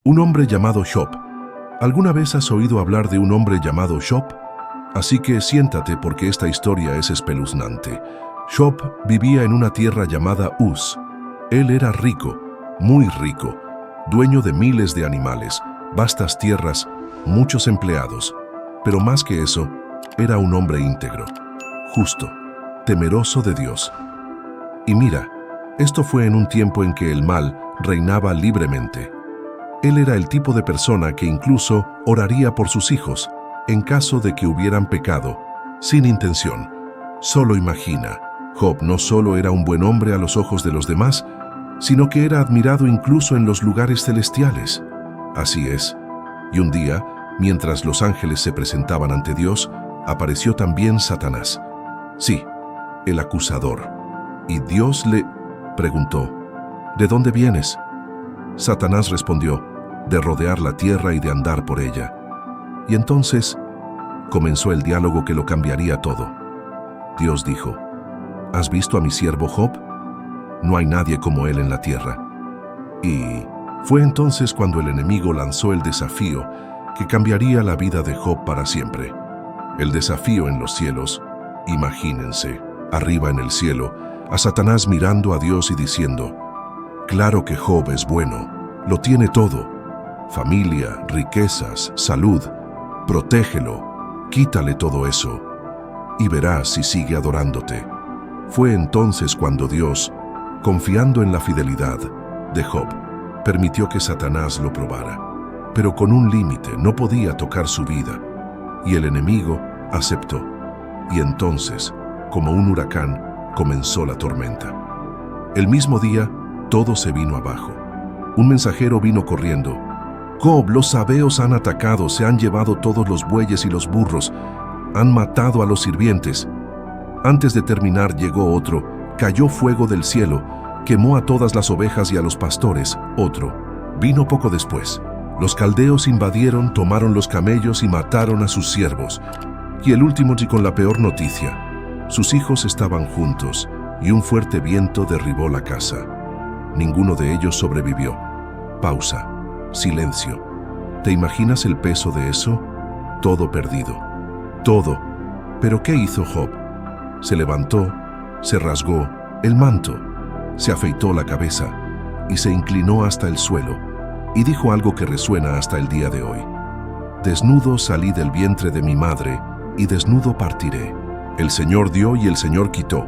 Un hombre llamado Job. ¿Alguna vez has oído hablar de un hombre llamado Job? Así que siéntate porque esta historia es espeluznante. Job vivía en una tierra llamada Uz. Él era rico, muy rico, dueño de miles de animales, vastas tierras, muchos empleados. Pero más que eso, era un hombre íntegro, justo, temeroso de Dios. Y mira, esto fue en un tiempo en que el mal reinaba libremente. Él era el tipo de persona que incluso oraría por sus hijos en caso de que hubieran pecado, sin intención. Solo imagina, Job no solo era un buen hombre a los ojos de los demás, sino que era admirado incluso en los lugares celestiales. Así es. Y un día, mientras los ángeles se presentaban ante Dios, apareció también Satanás. Sí, el acusador. Y Dios le preguntó, ¿de dónde vienes? Satanás respondió, de rodear la tierra y de andar por ella. Y entonces comenzó el diálogo que lo cambiaría todo. Dios dijo, ¿has visto a mi siervo Job? No hay nadie como él en la tierra. Y fue entonces cuando el enemigo lanzó el desafío que cambiaría la vida de Job para siempre. El desafío en los cielos, imagínense, arriba en el cielo, a Satanás mirando a Dios y diciendo, claro que Job es bueno, lo tiene todo, familia, riquezas, salud, protégelo, quítale todo eso, y verás si sigue adorándote. Fue entonces cuando Dios, confiando en la fidelidad de Job, permitió que Satanás lo probara, pero con un límite, no podía tocar su vida, y el enemigo aceptó. Y entonces, como un huracán, comenzó la tormenta. El mismo día, todo se vino abajo. Un mensajero vino corriendo. Job, los sabeos han atacado, se han llevado todos los bueyes y los burros, han matado a los sirvientes. Antes de terminar llegó otro, cayó fuego del cielo, quemó a todas las ovejas y a los pastores. Otro vino poco después. Los caldeos invadieron, tomaron los camellos y mataron a sus siervos. Y el último, y con la peor noticia, sus hijos estaban juntos y un fuerte viento derribó la casa. Ninguno de ellos sobrevivió. Pausa. Silencio. ¿Te imaginas el peso de eso? Todo perdido. Todo. ¿Pero qué hizo Job? Se levantó, se rasgó el manto, se afeitó la cabeza y se inclinó hasta el suelo y dijo algo que resuena hasta el día de hoy. Desnudo salí del vientre de mi madre y desnudo partiré. El Señor dio y el Señor quitó.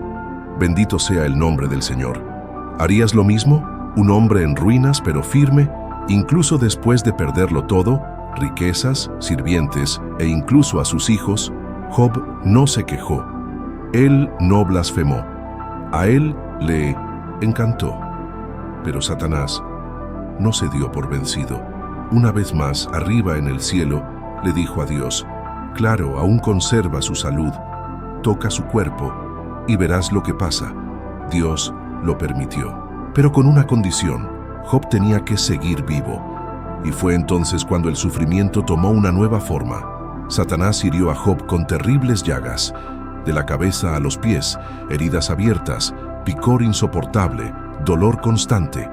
Bendito sea el nombre del Señor. ¿Harías lo mismo? Un hombre en ruinas pero firme, incluso después de perderlo todo, riquezas, sirvientes e incluso a sus hijos, Job no se quejó. Él no blasfemó. A él le encantó. Pero Satanás no se dio por vencido. Una vez más, arriba en el cielo, le dijo a Dios, claro, aún conserva su salud, toca su cuerpo y verás lo que pasa. Dios lo permitió, pero con una condición. Job tenía que seguir vivo. Y fue entonces cuando el sufrimiento tomó una nueva forma. Satanás hirió a Job con terribles llagas, de la cabeza a los pies, heridas abiertas, picor insoportable, dolor constante.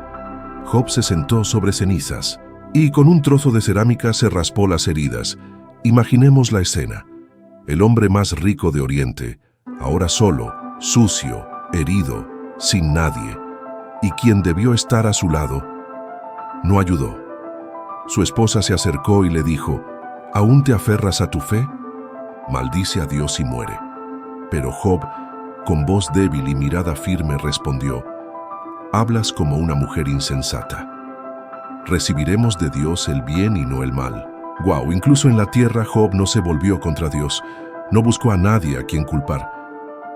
Job se sentó sobre cenizas y con un trozo de cerámica se raspó las heridas. Imaginemos la escena. El hombre más rico de Oriente, ahora solo, sucio, herido, sin nadie, y quien debió estar a su lado, no ayudó. Su esposa se acercó y le dijo, ¿aún te aferras a tu fe? Maldice a Dios y muere. Pero Job, con voz débil y mirada firme, respondió, hablas como una mujer insensata. Recibiremos de Dios el bien y no el mal. Wow, incluso en la tierra Job no se volvió contra Dios, no buscó a nadie a quien culpar.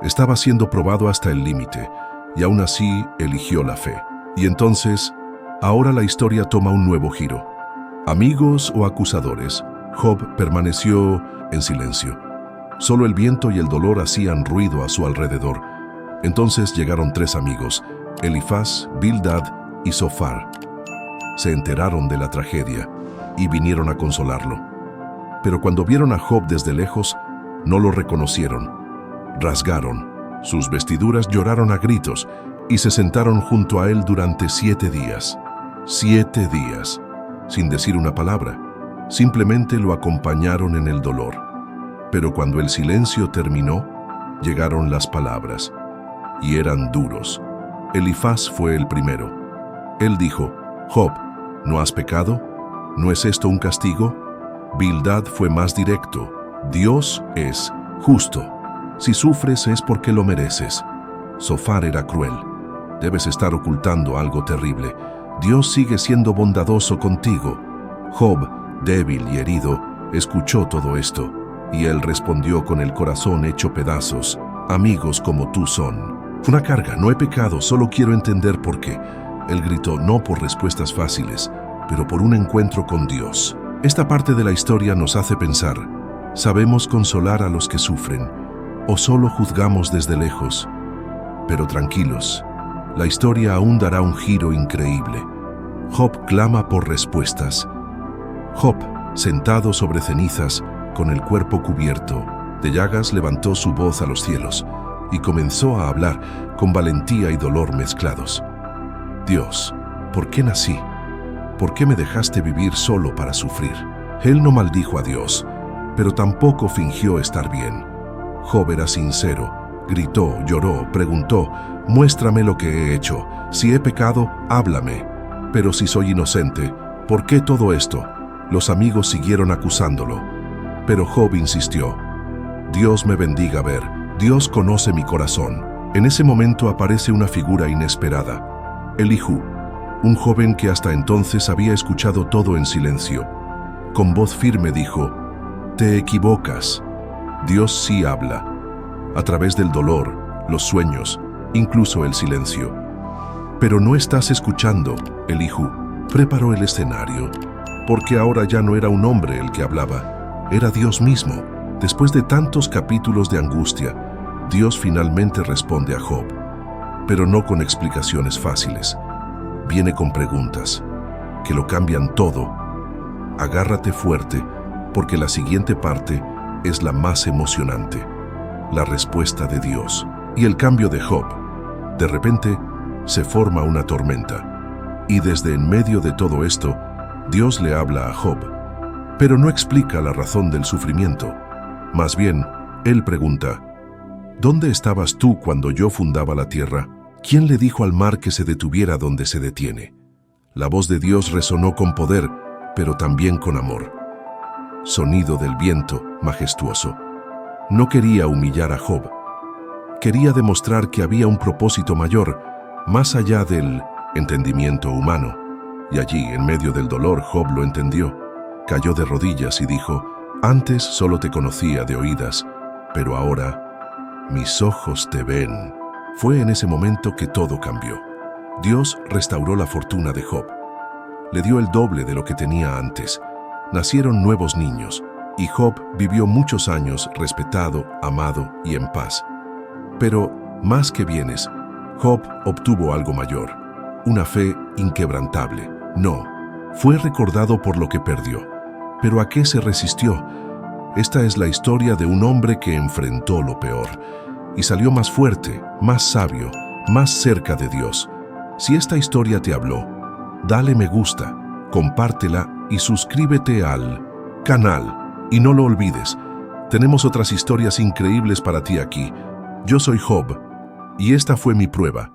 Estaba siendo probado hasta el límite, y aún así eligió la fe. Y entonces, ahora la historia toma un nuevo giro. Amigos o acusadores, Job permaneció en silencio. Solo el viento y el dolor hacían ruido a su alrededor. Entonces llegaron tres amigos, Elifaz, Bildad y Zofar. Se enteraron de la tragedia y vinieron a consolarlo. Pero cuando vieron a Job desde lejos, no lo reconocieron. Rasgaron sus vestiduras, lloraron a gritos y se sentaron junto a él durante 7 días. 7 días. sin decir una palabra. Simplemente lo acompañaron en el dolor. Pero cuando el silencio terminó, llegaron las palabras, y eran duros. Elifaz fue el primero. Él dijo: Job, ¿no has pecado? ¿No es esto un castigo? Bildad fue más directo: Dios es justo. Si sufres es porque lo mereces. Zofar era cruel: debes estar ocultando algo terrible. Dios sigue siendo bondadoso contigo. Job, débil y herido, escuchó todo esto, y él respondió con el corazón hecho pedazos: amigos como tú son. Una carga, no he pecado, solo quiero entender por qué. Él gritó, no por respuestas fáciles, pero por un encuentro con Dios. Esta parte de la historia nos hace pensar: ¿sabemos consolar a los que sufren, o solo juzgamos desde lejos? Pero tranquilos, la historia aún dará un giro increíble. Job clama por respuestas. Job, sentado sobre cenizas, con el cuerpo cubierto de llagas, levantó su voz a los cielos y comenzó a hablar con valentía y dolor mezclados. Dios, ¿por qué nací? ¿Por qué me dejaste vivir solo para sufrir? Él no maldijo a Dios, pero tampoco fingió estar bien. Job era sincero, gritó, lloró, preguntó: muéstrame lo que he hecho. Si he pecado, háblame. Pero si soy inocente, ¿por qué todo esto? Los amigos siguieron acusándolo, pero Job insistió: Dios me bendiga, ver, Dios conoce mi corazón. En ese momento aparece una figura inesperada: Elihu, un joven que hasta entonces había escuchado todo en silencio. Con voz firme dijo: te equivocas. Dios sí habla, a través del dolor, los sueños, incluso el silencio. Pero no estás escuchando. Elihu preparó el escenario, porque ahora ya no era un hombre el que hablaba, era Dios mismo. Después de tantos capítulos de angustia, Dios finalmente responde a Job, pero no con explicaciones fáciles. Viene con preguntas que lo cambian todo. Agárrate fuerte, porque la siguiente parte es la más emocionante: la respuesta de Dios y el cambio de Job. De repente, se forma una tormenta, y desde en medio de todo esto, Dios le habla a Job, pero no explica la razón del sufrimiento. Más bien, él pregunta: ¿dónde estabas tú cuando yo fundaba la tierra? ¿Quién le dijo al mar que se detuviera donde se detiene? La voz de Dios resonó con poder, pero también con amor. Sonido del viento, majestuoso. No quería humillar a Job. Quería demostrar que había un propósito mayor, más allá del entendimiento humano. Y allí, en medio del dolor, Job lo entendió. Cayó de rodillas y dijo: antes solo te conocía de oídas, pero ahora mis ojos te ven. Fue en ese momento que todo cambió. Dios restauró la fortuna de Job. Le dio el doble de lo que tenía antes. Nacieron nuevos niños, y Job vivió muchos años respetado, amado y en paz. Pero, más que bienes, Job obtuvo algo mayor: una fe inquebrantable. No, fue recordado por lo que perdió. ¿Pero a qué se resistió? Esta es la historia de un hombre que enfrentó lo peor y salió más fuerte, más sabio, más cerca de Dios. Si esta historia te habló, dale me gusta, compártela y suscríbete al canal. Y no lo olvides, tenemos otras historias increíbles para ti aquí. Yo soy Job, y esta fue mi prueba.